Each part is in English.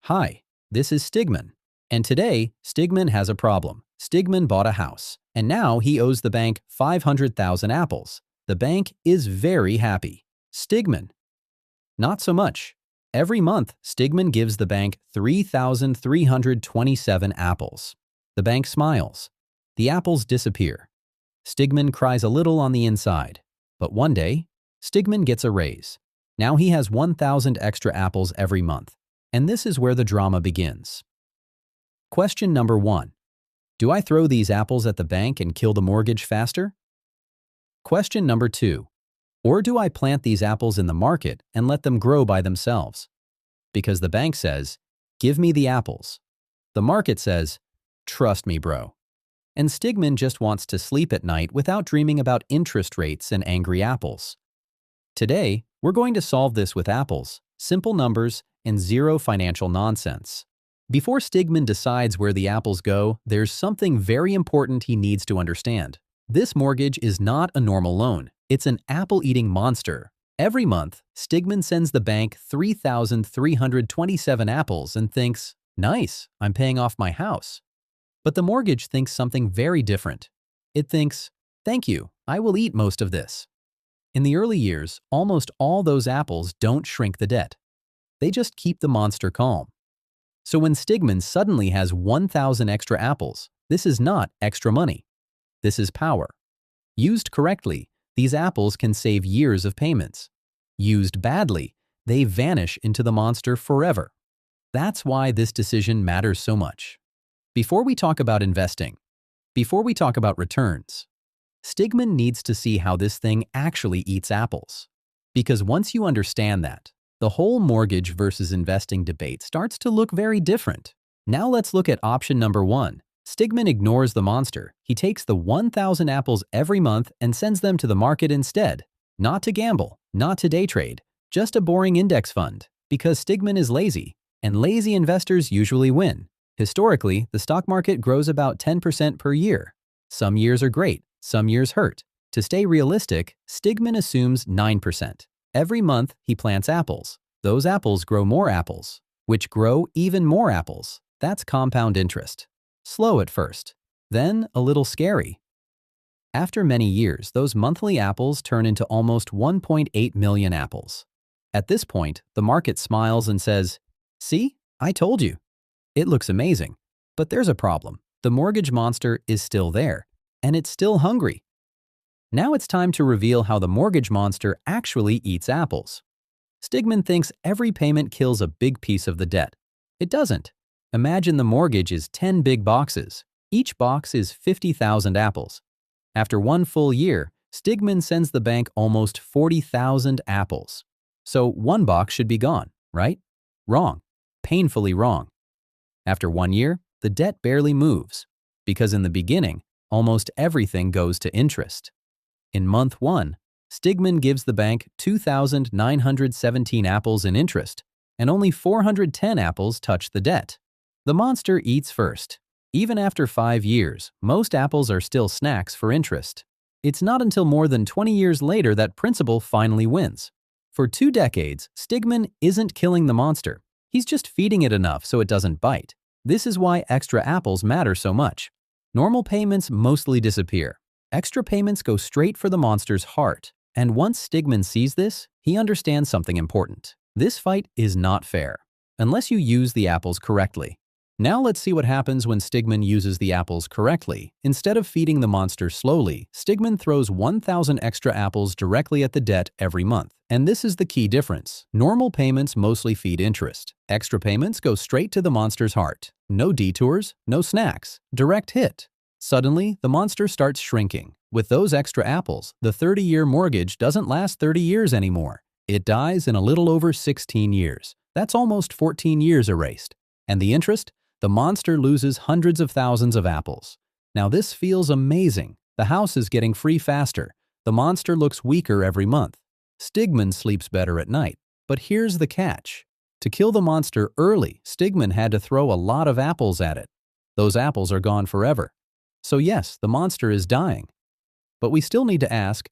Hi, this is Stickman. And today, Stickman has a problem. Stickman bought a house, and now he owes the bank 500,000 apples. The bank is very happy. Stickman, not so much. Every month, Stickman gives the bank 3,327 apples. The bank smiles. The apples disappear. Stickman cries a little on the inside. But one day, Stickman gets a raise. Now he has 1,000 extra apples every month. And this is where the drama begins. Question number 1. Do I throw these apples at the bank and kill the mortgage faster? Question number 2. Or do I plant these apples in the market and let them grow by themselves? Because the bank says, give me the apples. The market says, trust me, bro. And Stickman just wants to sleep at night without dreaming about interest rates and angry apples. Today, we're going to solve this with apples, simple numbers, and zero financial nonsense. Before Stickman decides where the apples go, there's something very important he needs to understand. This mortgage is not a normal loan. It's an apple-eating monster. Every month, Stickman sends the bank 3,327 apples and thinks, nice, I'm paying off my house. But the mortgage thinks something very different. It thinks, thank you, I will eat most of this. In the early years, almost all those apples don't shrink the debt. They just keep the monster calm. So when Stickman suddenly has 1,000 extra apples, this is not extra money. This is power. Used correctly, these apples can save years of payments. Used badly, they vanish into the monster forever. That's why this decision matters so much. Before we talk about investing, before we talk about returns, Stickman needs to see how this thing actually eats apples. Because once you understand that, the whole mortgage versus investing debate starts to look very different. Now let's look at option number 1. Stickman ignores the monster. He takes the 1,000 apples every month and sends them to the market instead. Not to gamble, not to day trade, just a boring index fund. Because Stickman is lazy, and lazy investors usually win. Historically, the stock market grows about 10% per year. Some years are great, some years hurt. To stay realistic, Stickman assumes 9%. Every month, he plants apples. Those apples grow more apples, which grow even more apples. That's compound interest. Slow at first, then a little scary. After many years, those monthly apples turn into almost 1.8 million apples. At this point, the market smiles and says, see, I told you. It looks amazing, but there's a problem. The mortgage monster is still there, and it's still hungry. Now it's time to reveal how the mortgage monster actually eats apples. Stickman thinks every payment kills a big piece of the debt. It doesn't. Imagine the mortgage is 10 big boxes. Each box is 50,000 apples. After one full year, Stickman sends the bank almost 40,000 apples. So one box should be gone, right? Wrong. Painfully wrong. After 1 year, the debt barely moves, because in the beginning, almost everything goes to interest. In month 1, Stickman gives the bank 2,917 apples in interest, and only 410 apples touch the debt. The monster eats first. Even after 5 years, most apples are still snacks for interest. It's not until more than 20 years later that principal finally wins. For 2 decades, Stickman isn't killing the monster. He's just feeding it enough so it doesn't bite. This is why extra apples matter so much. Normal payments mostly disappear. Extra payments go straight for the monster's heart. And once Stickman sees this, he understands something important. This fight is not fair, unless you use the apples correctly. Now let's see what happens when Stickman uses the apples correctly. Instead of feeding the monster slowly, Stickman throws 1,000 extra apples directly at the debt every month. And this is the key difference. Normal payments mostly feed interest. Extra payments go straight to the monster's heart. No detours, no snacks. Direct hit. Suddenly, the monster starts shrinking. With those extra apples, the 30-year mortgage doesn't last 30 years anymore. It dies in a little over 16 years. That's almost 14 years erased. And the interest? The monster loses hundreds of thousands of apples. Now this feels amazing. The house is getting free faster. The monster looks weaker every month. Stickman sleeps better at night. But here's the catch. To kill the monster early, Stickman had to throw a lot of apples at it. Those apples are gone forever. So yes, the monster is dying. But we still need to ask,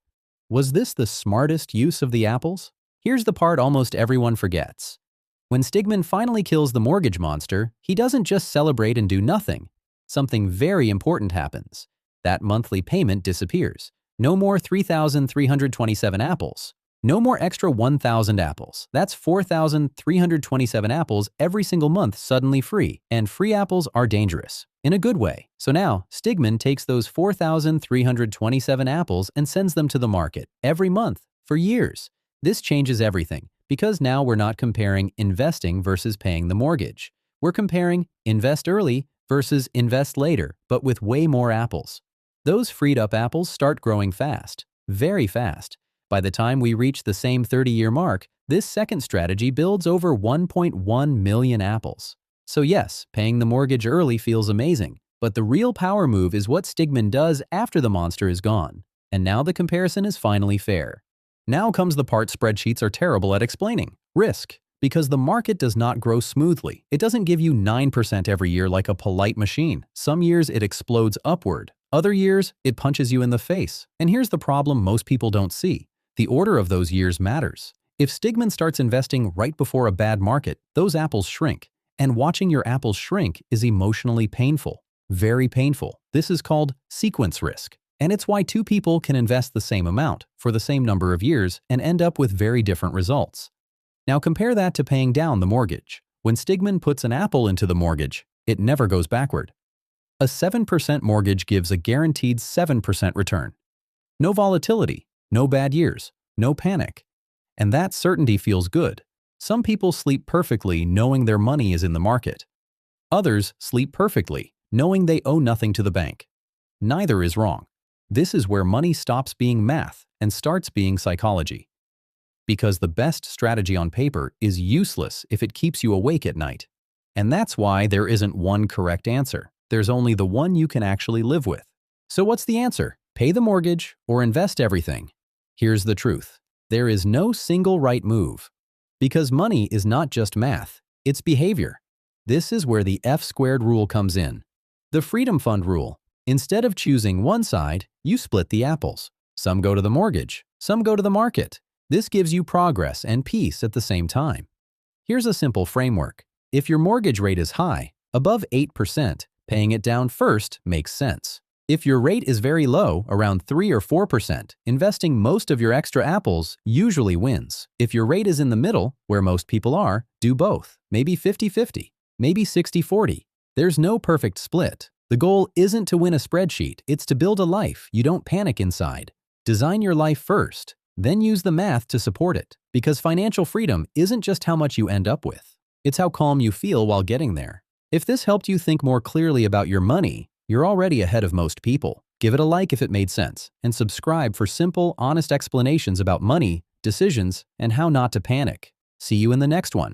was this the smartest use of the apples? Here's the part almost everyone forgets. When Stickman finally kills the mortgage monster, he doesn't just celebrate and do nothing. Something very important happens. That monthly payment disappears. No more 3,327 apples. No more extra 1,000 apples. That's 4,327 apples every single month suddenly free. And free apples are dangerous. In a good way. So now, Stickman takes those 4,327 apples and sends them to the market every month for years. This changes everything because now we're not comparing investing versus paying the mortgage. We're comparing invest early versus invest later, but with way more apples. Those freed up apples start growing fast, very fast. By the time we reach the same 30-year mark, this second strategy builds over 1.1 million apples. So yes, paying the mortgage early feels amazing, but the real power move is what Stickman does after the monster is gone. And now the comparison is finally fair. Now comes the part spreadsheets are terrible at explaining: risk. Because the market does not grow smoothly. It doesn't give you 9% every year like a polite machine. Some years it explodes upward. Other years, it punches you in the face. And here's the problem most people don't see. The order of those years matters. If Stickman starts investing right before a bad market, those apples shrink. And watching your apples shrink is emotionally painful. Very painful. This is called sequence risk. And it's why two people can invest the same amount for the same number of years and end up with very different results. Now compare that to paying down the mortgage. When Stickman puts an apple into the mortgage, it never goes backward. A 7% mortgage gives a guaranteed 7% return. No volatility, no bad years, no panic. And that certainty feels good. Some people sleep perfectly knowing their money is in the market. Others sleep perfectly knowing they owe nothing to the bank. Neither is wrong. This is where money stops being math and starts being psychology. Because the best strategy on paper is useless if it keeps you awake at night. And that's why there isn't one correct answer. There's only the one you can actually live with. So what's the answer? Pay the mortgage or invest everything? Here's the truth. There is no single right move. Because money is not just math, it's behavior. This is where the F-squared rule comes in. The Freedom Fund rule. Instead of choosing one side, you split the apples. Some go to the mortgage, some go to the market. This gives you progress and peace at the same time. Here's a simple framework. If your mortgage rate is high, above 8%, paying it down first makes sense. If your rate is very low, around 3 or 4%, investing most of your extra apples usually wins. If your rate is in the middle, where most people are, do both. Maybe 50-50, maybe 60-40. There's no perfect split. The goal isn't to win a spreadsheet, it's to build a life you don't panic inside. Design your life first. Then use the math to support it, because financial freedom isn't just how much you end up with. It's how calm you feel while getting there. If this helped you think more clearly about your money, you're already ahead of most people. Give it a like if it made sense, and subscribe for simple, honest explanations about money, decisions, and how not to panic. See you in the next one.